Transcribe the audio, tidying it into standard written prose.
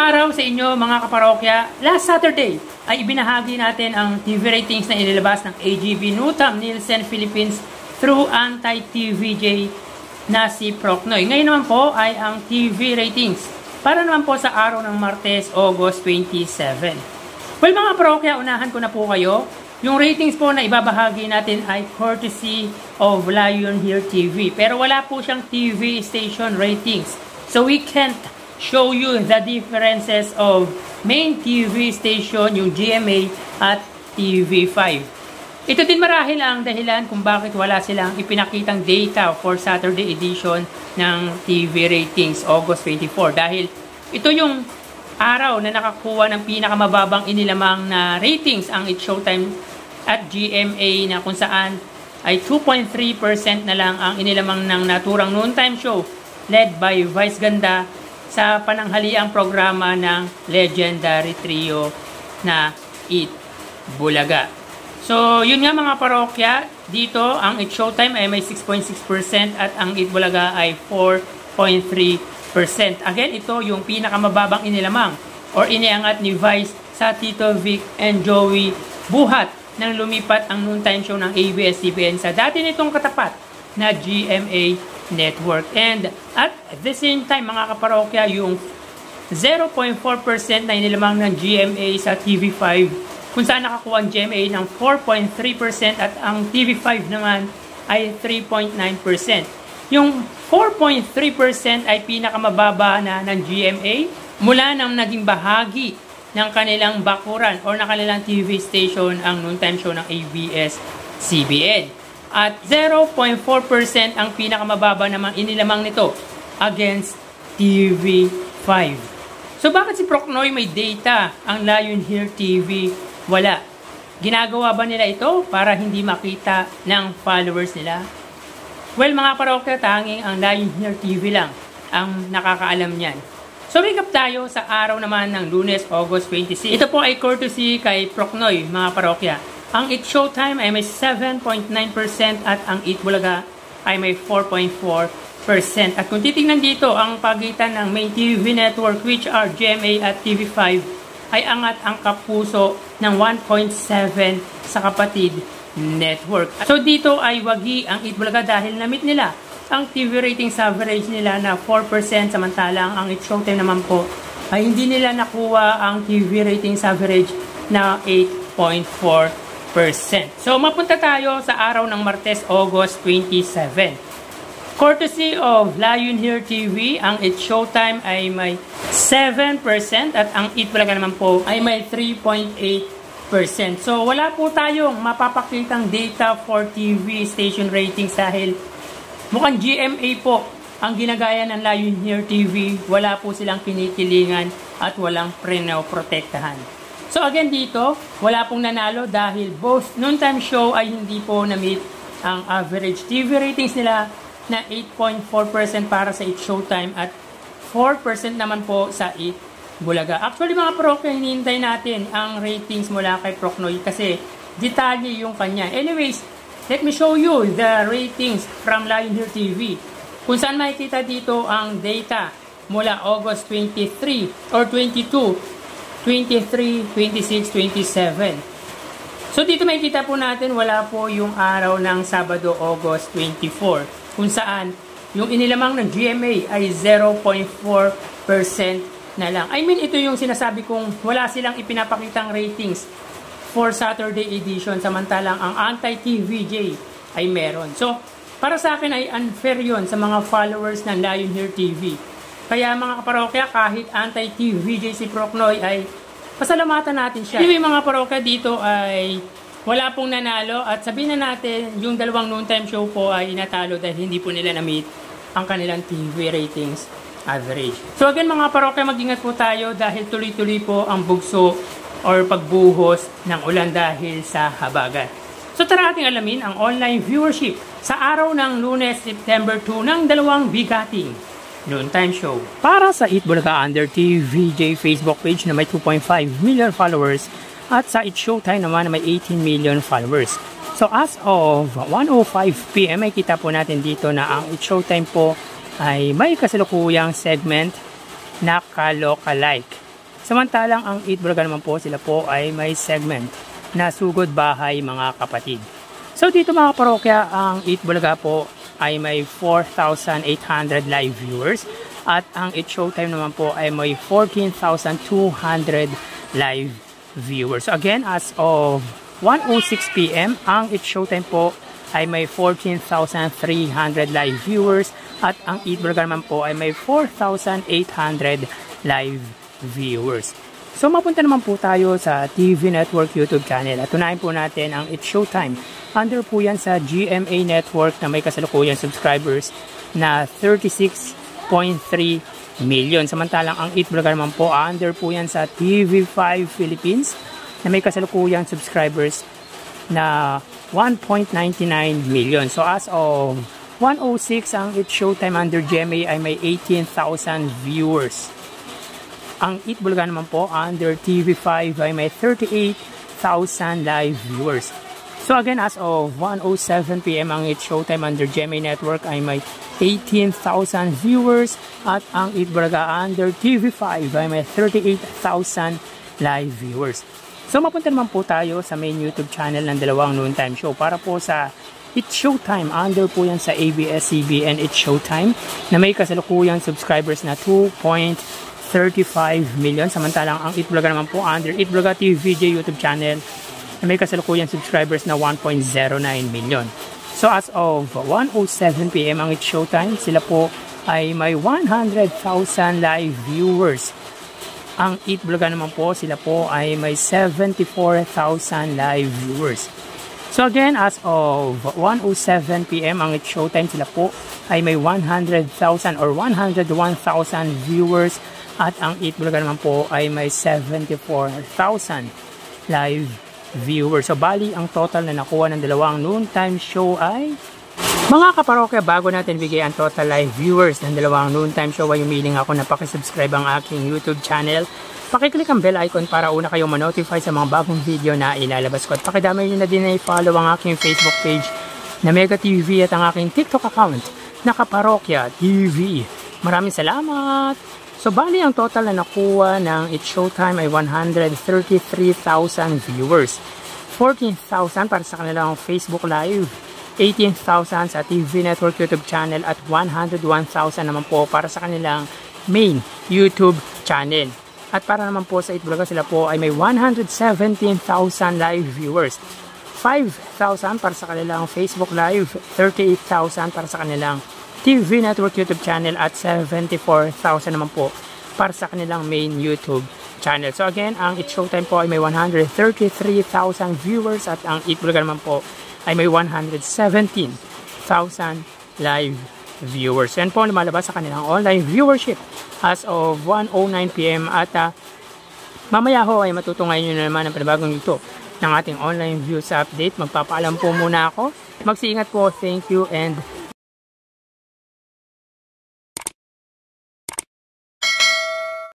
araw sa inyo mga kaparokya. Last Saturday ay ibinahagi natin ang TV ratings na inilabas ng AGB Nutam Nielsen Philippines through anti-TVJ na si Procnoy. Ngayon naman po ay ang TV ratings para naman po sa araw ng Martes, August 27. Well mga parokya, unahan ko na po kayo. Yung ratings po na ibabahagi natin ay courtesy of Lion Here TV. Pero wala po siyang TV station ratings. So we can't show you the differences of main TV station, yung GMA at TV5. Ito din marahil ang dahilan kung bakit wala silang ipinakitang data for Saturday edition ng TV ratings, August 24. Dahil ito yung araw na nakakuha ng pinakamababang inilamang na ratings ang It's Showtime at GMA na kung saan ay 2.3% na lang ang inilamang ng naturang noontime show led by Vice Ganda sa pananghaliang programa ng legendary trio na Eat Bulaga. So, yun nga mga parokya, dito ang It's Showtime ay may 6.6% at ang Eat Bulaga ay 4.3%. Again, ito yung pinakamababang inilamang or iniangat ni Vice sa Tito Vic and Joey buhat nang lumipat ang noontime show ng ABS-CBN sa dati nitong katapat na GMA Network. And at the same time mga kaparokya, yung 0.4% na inilamang ng GMA sa TV5 kung saan nakakuha ang GMA ng 4.3% at ang TV5 naman ay 3.9%. Yung 4.3% ay pinakamababa na ng GMA mula nang naging bahagi ng kanilang bakuran o ng kanilang TV station ang noontime show ng ABS-CBN. At 0.4% ang pinakamababa namang inilamang nito against TV5. So bakit si Procnoy may data, ang Lion Here TV wala? Ginagawa ba nila ito para hindi makita ng followers nila? Well mga parokya, tanging ang Lion Here TV lang ang nakakaalam niyan. So wake up tayo sa araw naman ng Lunes, August 26. Ito po ay courtesy kay Procnoy mga parokya. Ang It's Showtime ay may 7.9% at ang Eat Bulaga ay may 4.4%. At kung titingnan dito, ang pagitan ng main TV network which are GMA at TV5 ay angat ang kapuso ng 1.7 sa kapatid network. So dito ay wagi ang Eat Bulaga dahil na-meet nila ang TV ratings average nila na 4%, samantalang ang It's Showtime naman po ay hindi nila nakuha ang TV ratings average na 8.4%. So, mapunta tayo sa araw ng Martes, August 27. Courtesy of Lion Here TV, ang It's Showtime ay may 7% at ang Eat Bulaga naman po ay may 3.8%. So, wala po tayong mapapakitang data for TV station ratings dahil mukhang GMA po ang ginagaya ng Lion Here TV. Wala po silang kinikilingan at walang protektahan. So again dito, wala pong nanalo dahil both noontime show ay hindi po na-meet ang average TV ratings nila na 8.4% para sa It's Showtime at 4% naman po sa Eat Bulaga. Actually mga parokya, hinihintay natin ang ratings mula kay Procnoy kasi detalye yung kanya. Anyways, let me show you the ratings from Lion Here TV. Kung saan makikita dito ang data mula August 23 or 22, 23, 26, 27. So dito makikita po natin wala po yung araw ng Sabado, August 24. Kung saan yung inilamang ng GMA ay 0.4% na lang. I mean ito yung sinasabi kong wala silang ipinapakitang ratings for Saturday edition samantalang ang anti-TVJ ay meron. So para sa akin ay unfair yun sa mga followers ng Lion Here TV. Kaya mga kaparokya, kahit anti-TVJ si Procnoy ay pasalamatan natin siya. Anyway mga parokya, dito ay wala pong nanalo at sabihin na natin yung dalawang noontime show po ay natalo dahil hindi po nila na-meet ang kanilang TV ratings average. So again mga parokya, mag-ingat po tayo dahil tuloy-tuloy po ang bugso or pagbuhos ng ulan dahil sa habagat. So tara ating alamin ang online viewership sa araw ng Lunes, September 2 ng dalawang bigating noontime show. Para sa Eat Bulaga under TVJ Facebook page na may 2.5 million followers at sa It's Showtime naman na may 18 million followers. So as of 1:05 PM ay kita po natin dito na ang It's Showtime po ay may kasalukuyang segment na ka-lookalike. Samantalang ang Eat Bulaga naman po, sila po ay may segment na Sugod Bahay Mga Kapatid. So dito mga kaparokya, ang Eat Bulaga po ay may 4,800 live viewers at ang Eat Showtime naman po ay may 14,200 live viewers. So again, as of 1:06 PM, ang Eat Showtime po ay may 14,300 live viewers at ang Eat Bulaga naman po ay may 4,800 live viewers. So mapunta naman po tayo sa TV Network YouTube channel at tunahin po natin ang Eat Showtime. Under po yan sa GMA Network na may kasalukuyang subscribers na 36.3 million. Samantalang ang Eat Bulaga naman po, under po yan sa TV5 Philippines na may kasalukuyang subscribers na 1.99 million. So as of 1:06, ang Eat Showtime under GMA ay may 18,000 viewers. Ang Eat Bulaga naman po under TV5 ay may 38,000 live viewers. So again, as of 1:07 PM, ang Eat Showtime under GMA Network ay may 18,000 viewers at ang Eat Bulaga under TV5 ay may 38,000 live viewers. So mapunta naman po tayo sa main YouTube channel ng dalawang noontime show para po sa Eat Showtime. Under po yan sa ABS-CBN Eat Showtime na may kasalukuyang subscribers na 2.35 million. Samantalang ang Eat Bulaga naman po under Eat Bulaga TVJ YouTube channel na may kasalukuyang subscribers na 1.09 million. So as of 1:07 PM, ang Eat Showtime, sila po ay may 100,000 live viewers. Ang Eat Bulaga naman po, sila po ay may 74,000 live viewers. So again, as of 1:07 PM, ang Eat Showtime, sila po ay may 100,000 or 101,000 viewers at ang Eat Bulaga naman po ay may 74,000 live viewers. So bali, ang total na nakuha ng dalawang noontime show ay... Mga kaparokya, bago natin bigay ang total live viewers ng dalawang noontime show, ay humiling ako na pakisubscribe ang aking YouTube channel. Pakiclick ang bell icon para una kayong ma-notify sa mga bagong video na ilalabas ko. At pakidamay nyo na din na i-follow ang aking Facebook page na Mega TV at ang aking TikTok account na Kaparokya TV. Maraming salamat! So bali, ang total na nakuha ng Eat Showtime ay 133,000 viewers. 14,000 para sa kanilang Facebook Live, 18,000 sa TV Network YouTube channel at 101,000 naman po para sa kanilang main YouTube channel. At para naman po sa Eat Bulaga, sila po ay may 117,000 live viewers. 5,000 para sa kanilang Facebook Live, 38,000 para sa kanilang TV Network YouTube channel at 74,000 naman po para sa kanilang main YouTube channel. So again, ang Eat Showtime po ay may 133,000 viewers at ang Eat Bulaga naman po ay may 117,000 live viewers. Yan po ang lumalabas sa kanilang online viewership as of 1:09 PM at mamaya ho ay matutungay nyo na naman ang panibagong ito ng ating online views update. Magpapaalam po muna ako. Magsiingat po. Thank you and